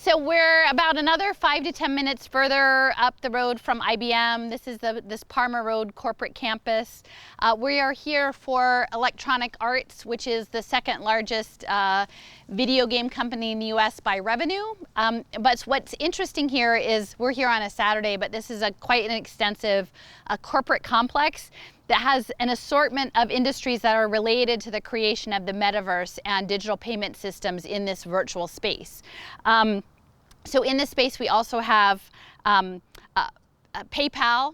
So we're about another 5 to 10 minutes further up the road from IBM. This is this Parma Road corporate campus. We are here for Electronic Arts, which is the second largest video game company in the US by revenue. But what's interesting here is we're here on a Saturday, but this is quite an extensive corporate complex that has an assortment of industries that are related to the creation of the metaverse and digital payment systems in this virtual space. So in this space, we also have PayPal,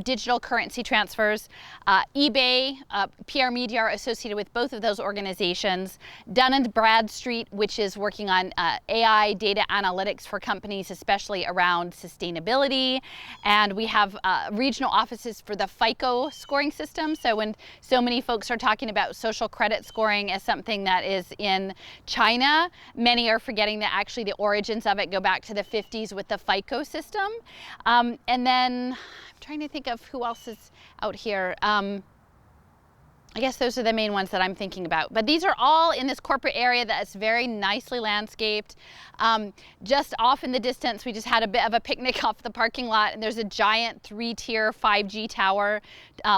digital currency transfers, eBay, PR Media are associated with both of those organizations, Dun & Bradstreet, which is working on AI data analytics for companies, especially around sustainability, and we have regional offices for the FICO scoring system. So when so many folks are talking about social credit scoring as something that is in China, many are forgetting that actually the origins of it go back to the 50s with the FICO system. And then I'm trying to think of who else is out here. I guess those are the main ones that I'm thinking about. But these are all in this corporate area that's very nicely landscaped. Just off in the distance, we just had a bit of a picnic off the parking lot, and there's a giant 3-tier 5G tower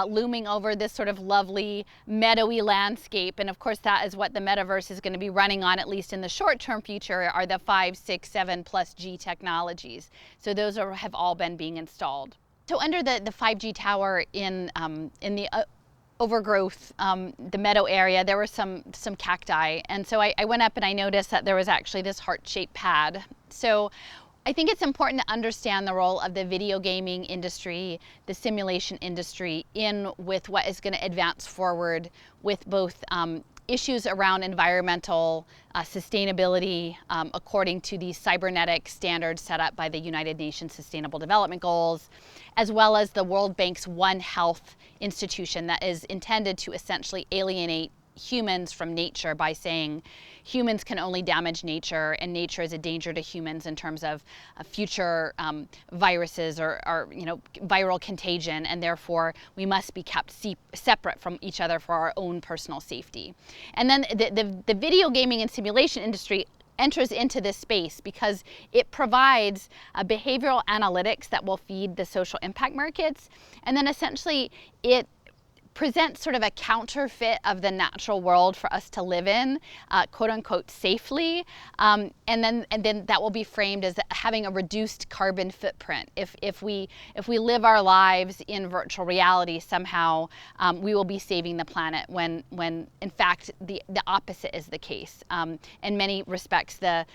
looming over this sort of lovely meadowy landscape. And of course, that is what the metaverse is going to be running on, at least in the short-term future, are the 5, 6, 7+ G technologies. So those have all been being installed. So under the 5G tower in the overgrowth, the meadow area, there were some cacti, and so I went up and I noticed that there was actually this heart-shaped pad. So I think it's important to understand the role of the video gaming industry, the simulation industry, with what is going to advance forward with both issues around environmental sustainability according to the cybernetic standards set up by the United Nations Sustainable Development Goals, as well as the World Bank's One Health institution that is intended to essentially alienate humans from nature by saying humans can only damage nature, and nature is a danger to humans in terms of future viruses or viral contagion, and therefore we must be kept separate from each other for our own personal safety. And then the video gaming and simulation industry enters into this space because it provides behavioral analytics that will feed the social impact markets, and then essentially it presents sort of a counterfeit of the natural world for us to live in, quote unquote, safely, and then that will be framed as having a reduced carbon footprint. If we live our lives in virtual reality, somehow we will be saving the planet, when in fact the opposite is the case. In many respects, the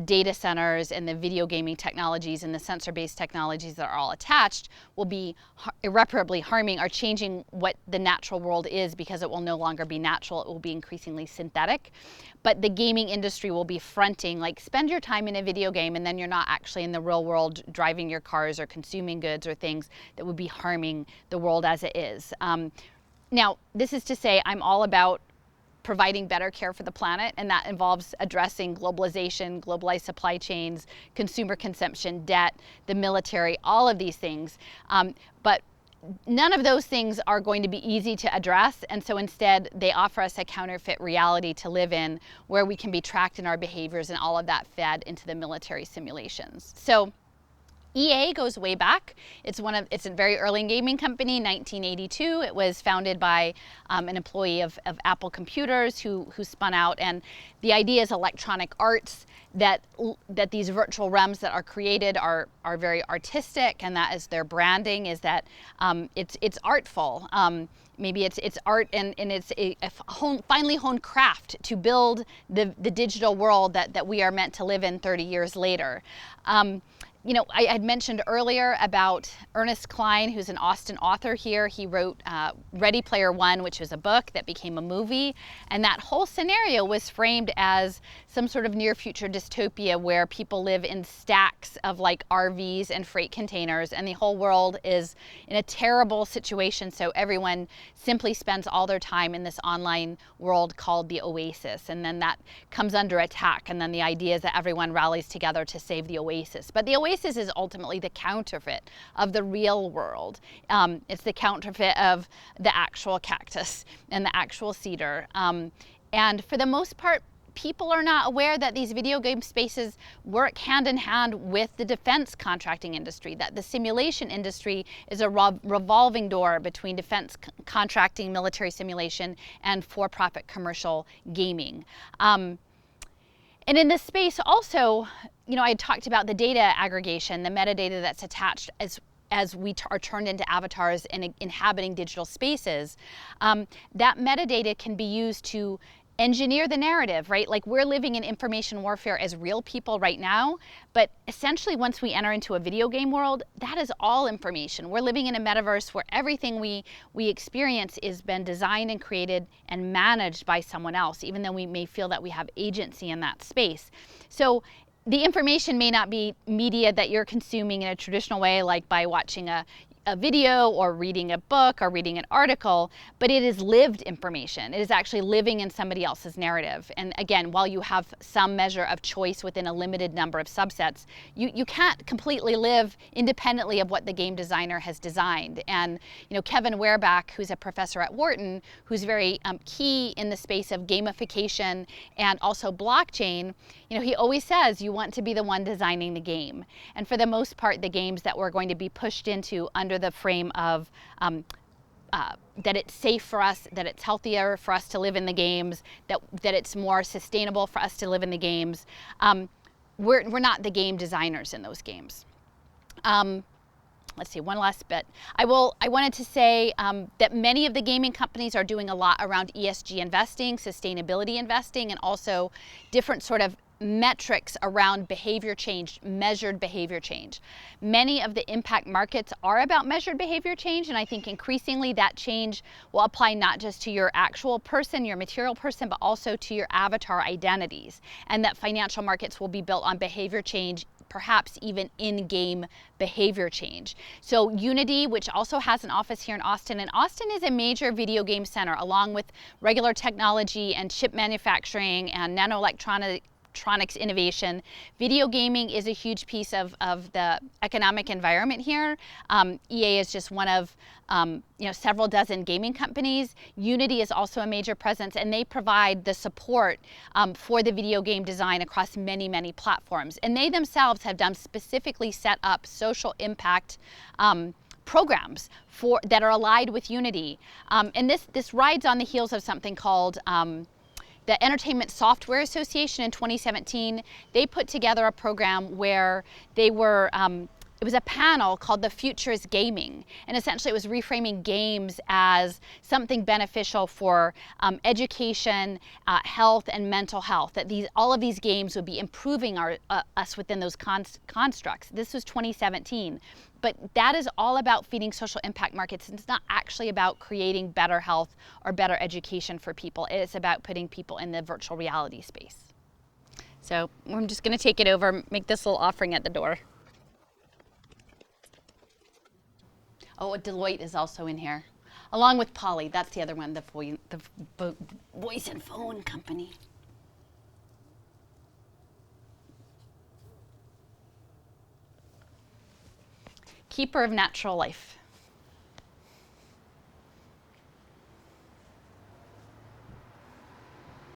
data centers and the video gaming technologies and the sensor-based technologies that are all attached will be irreparably harming or changing what the natural world is, because it will no longer be natural, it will be increasingly synthetic. But the gaming industry will be fronting, like, spend your time in a video game and then you're not actually in the real world driving your cars or consuming goods or things that would be harming the world as it is. Now, this is to say I'm all about providing better care for the planet, and that involves addressing globalization, globalized supply chains, consumer consumption, debt, the military, all of these things. But none of those things are going to be easy to address, and so instead they offer us a counterfeit reality to live in, where we can be tracked in our behaviors, and all of that fed into the military simulations. So EA goes way back. It's a very early gaming company, 1982. It was founded by an employee of Apple Computers who spun out, and the idea is Electronic Arts, that these virtual realms that are created are very artistic, and that is their branding, is that it's artful. Maybe it's art, and it's a finely honed craft to build the digital world that we are meant to live in 30 years later. I had mentioned earlier about Ernest Cline, who's an Austin author here. He wrote Ready Player One, which was a book that became a movie. And that whole scenario was framed as some sort of near future dystopia where people live in stacks of like RVs and freight containers, and the whole world is in a terrible situation. So everyone simply spends all their time in this online world called the Oasis. And then that comes under attack. And then the idea is that everyone rallies together to save the Oasis. But the Oasis is ultimately the counterfeit of the real world. It's the counterfeit of the actual cactus and the actual cedar. And for the most part, people are not aware that these video game spaces work hand in hand with the defense contracting industry, that the simulation industry is a revolving door between defense contracting, military simulation, and for-profit commercial gaming. And in this space also, I had talked about the data aggregation, the metadata that's attached as we are turned into avatars and inhabiting digital spaces. That metadata can be used to engineer the narrative, right? Like, we're living in information warfare as real people right now, but essentially once we enter into a video game world, that is all information. We're living in a metaverse where everything we experience has been designed and created and managed by someone else, even though we may feel that we have agency in that space. So the information may not be media that you're consuming in a traditional way, like by watching a video or reading a book or reading an article, but it is lived information. It is actually living in somebody else's narrative. And again, while you have some measure of choice within a limited number of subsets, you can't completely live independently of what the game designer has designed. And Kevin Werbach, who's a professor at Wharton, who's very key in the space of gamification and also blockchain, he always says you want to be the one designing the game. And for the most part, the games that we're going to be pushed into under the frame of that it's safe for us, that it's healthier for us to live in the games, that it's more sustainable for us to live in the games. We're not the game designers in those games. Let's see, one last bit. I wanted to say that many of the gaming companies are doing a lot around ESG investing, sustainability investing, and also different sort of metrics around behavior change, measured behavior change. Many of the impact markets are about measured behavior change, and I think increasingly that change will apply not just to your actual person, your material person, but also to your avatar identities, and that financial markets will be built on behavior change, perhaps even in-game behavior change. So Unity, which also has an office here in Austin, and Austin is a major video game center, along with regular technology and chip manufacturing and nanoelectronics innovation. Video gaming is a huge piece of the economic environment here. EA is just one of several dozen gaming companies. Unity is also a major presence, and they provide the support for the video game design across many, many platforms. And they themselves have done specifically set up social impact programs that are allied with Unity. And this rides on the heels of something called the Entertainment Software Association in 2017. They put together a program where they were, it was a panel called The Future is Gaming. And essentially it was reframing games as something beneficial for education, health, and mental health. That all of these games would be improving us within those constructs. This was 2017. But that is all about feeding social impact markets. It's not actually about creating better health or better education for people. It's about putting people in the virtual reality space. So I'm just going to take it over, make this little offering at the door. Oh, Deloitte is also in here, along with Poly. That's the other one, the voice and phone company. Keeper of natural life.